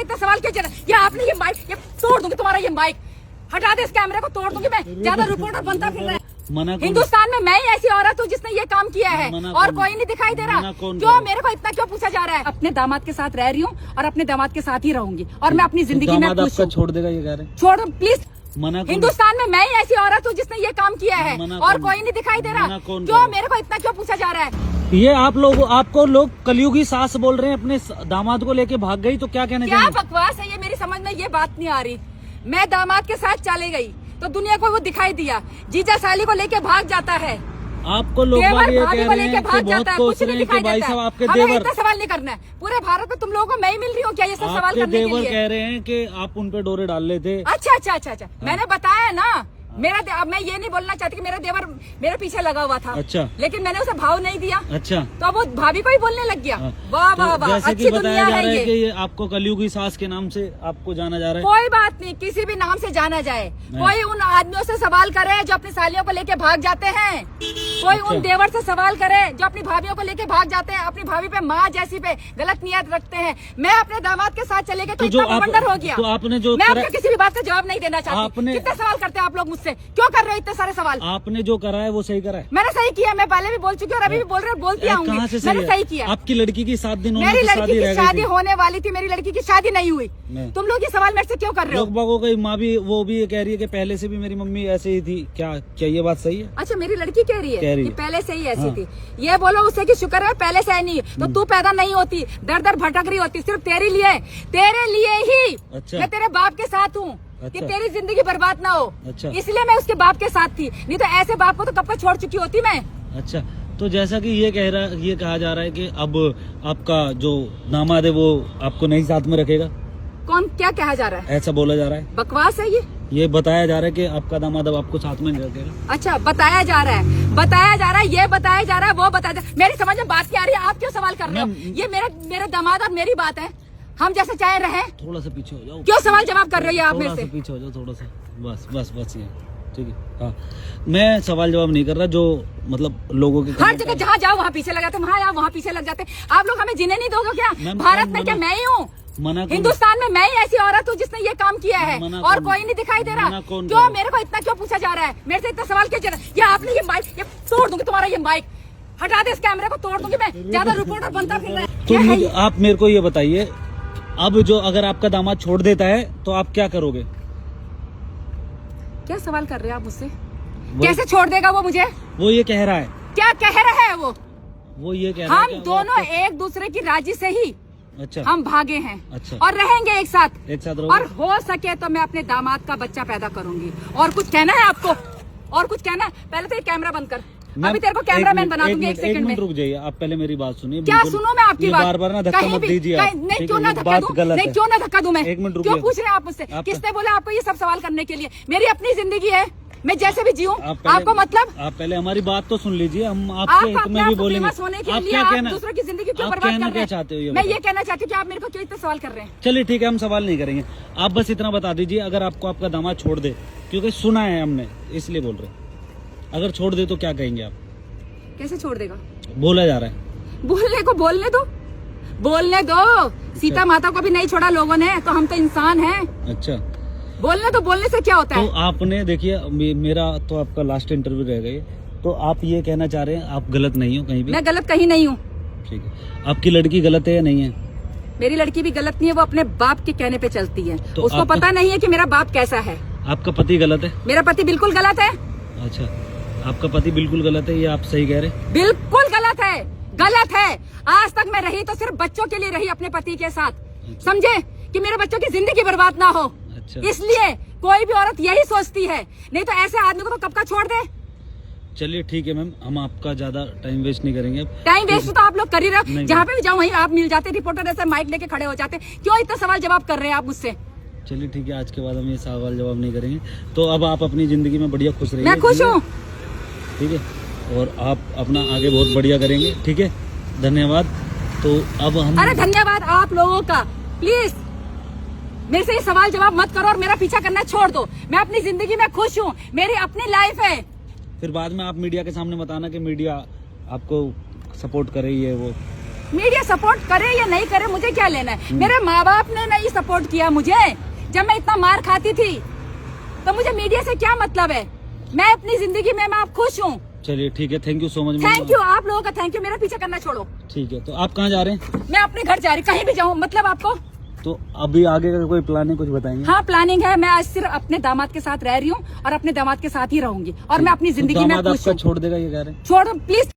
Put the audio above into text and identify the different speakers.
Speaker 1: इतना सवाल क्यों चल रहा है? ये आपने ये माइक ये तोड़ दूंगी, तुम्हारा ये माइक हटा दे, इस कैमरे को तोड़ दूंगी मैं। ज्यादा रिपोर्टर बनता फिर रहा है। हिंदुस्तान में मैं ही ऐसी औरत हूँ जिसने ये काम किया है और कोई नहीं दिखाई दे रहा। क्यों मेरे को इतना क्यों पूछा जा रहा है? अपने दामाद के साथ रह रही हूँ और अपने दामाद के साथ ही रहूंगी और मैं अपनी जिंदगी में खुश हूँ।
Speaker 2: छोड़ देगा ये कह रहे हैं?
Speaker 1: छोड़ प्लीज। हिंदुस्तान में मैं ही ऐसी औरत हूँ जिसने ये काम किया है और कोई नहीं दिखाई दे रहा। क्यों मेरे को इतना क्यों पूछा जा रहा है?
Speaker 2: ये आप लोग आपको लोग कलयुगी सास बोल रहे हैं, अपने दामाद को लेके भाग गई, तो क्या कहना चाहिए?
Speaker 1: क्या बकवास है ये, मेरी समझ में ये बात नहीं आ रही। मैं दामाद के साथ चले गई तो दुनिया को वो दिखाई दिया, जीजा साली को लेके भाग जाता है,
Speaker 2: आपको लोग ये कह रहे हैं कि बहुत कोस रहे हैं कि भाई साहब आपके देवर।
Speaker 1: इतना सवाल नहीं करना है, पूरे भारत में तुम लोगों को मैं ही मिल रही हूँ क्या ये सब सवाल करने के लिए?
Speaker 2: कह रहे हैं कि आप उन पे डोरे डाल लेते।
Speaker 1: अच्छा अच्छा अच्छा अच्छा, मैंने बताया ना मेरा मैं ये नहीं बोलना चाहती कि मेरा देवर मेरे पीछे लगा हुआ था।
Speaker 2: अच्छा,
Speaker 1: लेकिन मैंने उसे भाव नहीं दिया।
Speaker 2: अच्छा, तो
Speaker 1: वो भाभी को ही बोलने लग गया। वाह वाह वाह, अच्छी दुनिया है ये।
Speaker 2: कि ये आपको कलयुगी सास के नाम से आपको जाना जा रहा है।
Speaker 1: कोई बात नहीं, किसी भी नाम से जाना जाए। कोई उन आदमियों से सवाल करे जो अपनी सालियों को लेके भाग जाते हैं, कोई उन देवर से सवाल करे जो अपनी भाभीियों को लेके भाग जाते हैं, अपनी भाभी पे माँ जैसी पे गलत नियत रखते हैं। मैं अपने दामाद के साथ चले गए तो इतना बवंडर हो गया।
Speaker 2: तो आपने जो
Speaker 1: मैं आपको किसी भी बात का जवाब नहीं देना चाहती। कितने सवाल करते हैं आप लोग मुझसे, क्यों कर रहे हो इतने सारे सवाल?
Speaker 2: आपने जो करा है वो सही करा है।
Speaker 1: मैंने सही किया, मैं पहले भी बोल चुकी हूँ और अभी भी बोलती आऊंगी। मैंने सही किया।
Speaker 2: आपकी लड़की की 7 दिन
Speaker 1: मेरी लड़की की शादी होने वाली थी, मेरी लड़की की शादी नहीं हुई। तुम लोग ये सवाल मेरे से क्यों कर रहे हो?
Speaker 2: लोग बागों की माँ भी वो भी कह रही है कि पहले से भी मेरी मम्मी ऐसे ही थी। क्या ये बात सही है?
Speaker 1: अच्छा, मेरी लड़की कह रही है कि पहले से ही ऐसी थी। ये बोलो उसे कि शुक्र है पहले से नहीं, तो तू पैदा नहीं होती, दर दर भटक रही होती। सिर्फ तेरे लिए ही मैं तेरे बाप के साथ हूँ कि तेरी जिंदगी बर्बाद ना हो। इसलिए मैं उसके बाप के साथ थी, नहीं तो ऐसे बाप को तो कब का छोड़ चुकी होती मैं।
Speaker 2: अच्छा, तो जैसा कि ये कहा जा रहा है कि अब आपका जो दामाद है वो आपको नहीं साथ में रखेगा।
Speaker 1: कौन क्या कहा जा रहा है?
Speaker 2: ऐसा बोला जा रहा है,
Speaker 1: बकवास है
Speaker 2: ये बताया जा रहा है कि आपका दामाद अब आपको साथ में नहीं रखेगा।
Speaker 1: अच्छा, बताया जा रहा है, ये बताया जा रहा है, वो बताया जा रहा है। मेरी समझ में बात क्या आ रही है? आप क्यों सवाल कर रहे हो? ये मेरा दामाद और मेरी बात है, हम जैसे चाहे रहे।
Speaker 2: थोड़ा सा पीछे हो जाओ।
Speaker 1: क्यों सवाल जवाब कर रहे हो आप मेरे से?
Speaker 2: पीछे हो जाओ थोड़ा सा, बस ये ठीक है। हाँ, मैं सवाल जवाब नहीं कर रहा, जो मतलब लोगों के
Speaker 1: हर जगह जहाँ जाओ वहाँ पीछे लग जाते, वहाँ पीछे लग जाते। आप लोग हमें जीने नहीं दोगे क्या? भारत में क्या मैं ही हूँ? हिंदुस्तान में मैं ही ऐसी औरत हूँ जिसने ये काम किया है और कोई नहीं दिखाई दे रहा। क्यों मेरे को इतना क्यों पूछा जा रहा है? मेरे से इतना सवाल क्यों चल रहा है? ये आपने ये माइक ये तोड़ दूंगी, तुम्हारा ये माइक हटा दे, इस कैमरे को तोड़ दूंगी मैं। ज्यादा रिपोर्टर बनता फिर रहा है।
Speaker 2: तो आप मेरे को ये बताइए, अब जो अगर आपका दामाद छोड़ देता है तो आप क्या करोगे?
Speaker 1: क्या सवाल कर रहे हैं आप मुझसे? कैसे छोड़ देगा वो मुझे?
Speaker 2: वो ये कह रहा है।
Speaker 1: क्या कह रहा है
Speaker 2: वो ये कह रहा है
Speaker 1: हम दोनों एक दूसरे की राजी से ही
Speaker 2: अच्छा
Speaker 1: हम भागे हैं।
Speaker 2: अच्छा, और
Speaker 1: रहेंगे एक साथ
Speaker 2: रहोगे?
Speaker 1: और हो सके तो मैं अपने दामाद का बच्चा पैदा करूंगी। और कुछ कहना है आपको? और कुछ कहना? पहले तो ये कैमरा बंद कर, अभी तेरे को कैमरामैन बना दूंगी 1 सेकंड में।
Speaker 2: रुक जाइए, आप पहले मेरी बात सुनिए।
Speaker 1: क्या सुनो मैं आपकी बात?
Speaker 2: बार ना धक्का मत दीजिए।
Speaker 1: नहीं, क्यों ना धक्का दूं? नहीं, क्यों ना धक्का दूं मैं?
Speaker 2: 1 मिनट
Speaker 1: क्यों पूछ रहे हैं आप मुझसे? किसने बोला आपको ये सब सवाल करने के लिए? मेरी अपनी जिंदगी है, मैं जैसे भी जीऊं। आपको मतलब?
Speaker 2: आप पहले हमारी बात तो सुन लीजिए, हम आपके हित में भी बोलेंगे।
Speaker 1: आप क्या कहना? दूसरों की जिंदगी क्यों बर्बाद कर रहे हैं?
Speaker 2: चाहते हो?
Speaker 1: मैं ये कहना चाहती हूँ कि आप मेरे को क्यों इतना सवाल कर रहे हैं?
Speaker 2: चलिए ठीक है, हम सवाल नहीं करेंगे। आप बस इतना बता दीजिए, अगर आपको आपका दामाद छोड़ दे, क्योंकि सुना है हमने इसलिए बोल रहे, अगर छोड़ दे तो क्या कहेंगे आप?
Speaker 1: कैसे छोड़ देगा?
Speaker 2: बोला जा रहा है।
Speaker 1: बोलने को बोलने दो। सीता माता को भी नहीं छोड़ा लोगों ने, तो हम तो इंसान हैं।
Speaker 2: अच्छा,
Speaker 1: बोलने से क्या होता है?
Speaker 2: तो आपने देखिए, मेरा तो आपका लास्ट इंटरव्यू रह गई, तो आप ये कहना चाह रहे हैं आप गलत नहीं हो कहीं भी?
Speaker 1: मैं गलत कहीं नहीं हूँ।
Speaker 2: ठीक है, आपकी लड़की गलत है या नहीं है?
Speaker 1: मेरी लड़की भी गलत नहीं है, वो अपने बाप के कहने पे चलती है। तो उसको पता नहीं है कि मेरा बाप कैसा है।
Speaker 2: आपका पति गलत है?
Speaker 1: मेरा पति बिल्कुल गलत है।
Speaker 2: अच्छा, आपका पति बिल्कुल गलत है, ये आप सही कह रहे हैं?
Speaker 1: बिल्कुल गलत है। आज तक मैं रही तो सिर्फ बच्चों के लिए रही, अपने पति के साथ। समझे कि मेरे बच्चों की जिंदगी बर्बाद ना हो।
Speaker 2: अच्छा,
Speaker 1: इसलिए कोई भी औरत यही सोचती है, नहीं तो ऐसे आदमी को तो कब का छोड़ दे।
Speaker 2: चलिए ठीक है मैम, हम आपका ज्यादा टाइम वेस्ट नहीं करेंगे।
Speaker 1: टाइम वेस्ट तो आप लोग कर ही रहे हो, जहाँ पे भी जाओ वहीं आप मिल जाते, रिपोर्टर ऐसे माइक लेके खड़े हो जाते। क्यों इतना सवाल जवाब कर रहे हैं आप मुझसे?
Speaker 2: चलिए ठीक है, आज के बाद हम ये सवाल जवाब नहीं करेंगे। तो अब आप अपनी जिंदगी में बढ़िया खुश रहिए।
Speaker 1: मैं खुश हूँ।
Speaker 2: ठीक है, और आप अपना आगे बहुत बढ़िया करेंगे। ठीक है, धन्यवाद। तो अब हम
Speaker 1: अरे धन्यवाद आप लोगों का। प्लीज मेरे से ये सवाल जवाब मत करो और मेरा पीछा करना छोड़ दो। मैं अपनी जिंदगी में खुश हूँ, मेरी अपनी लाइफ है।
Speaker 2: फिर बाद में आप मीडिया के सामने बताना कि मीडिया आपको सपोर्ट कर रही है वो।
Speaker 1: मीडिया सपोर्ट करे या नहीं करे मुझे क्या लेना है। मेरे माँ बाप ने नहीं सपोर्ट किया मुझे जब मैं इतना मार खाती थी, तो मुझे मीडिया से क्या मतलब है। मैं अपनी जिंदगी में मैं आप खुश हूँ।
Speaker 2: चलिए ठीक है, thank you so much.
Speaker 1: Thank you, आप लोगों का थैंक यू। मेरा पीछा करना छोड़ो।
Speaker 2: ठीक है, तो आप कहाँ जा रहे हैं?
Speaker 1: मैं अपने घर जा रही, कहीं भी जाऊँ मतलब आपको।
Speaker 2: तो अभी आगे का कोई प्लानिंग कुछ बताएंगे?
Speaker 1: हाँ प्लानिंग है, मैं आज सिर्फ अपने दामाद के साथ रह रही हूँ और अपने दामाद के साथ ही रहूंगी और मैं अपनी जिंदगी में खुश हूँ।
Speaker 2: छोड़ देगा ये कह रहे हैं?
Speaker 1: छोड़ प्लीज।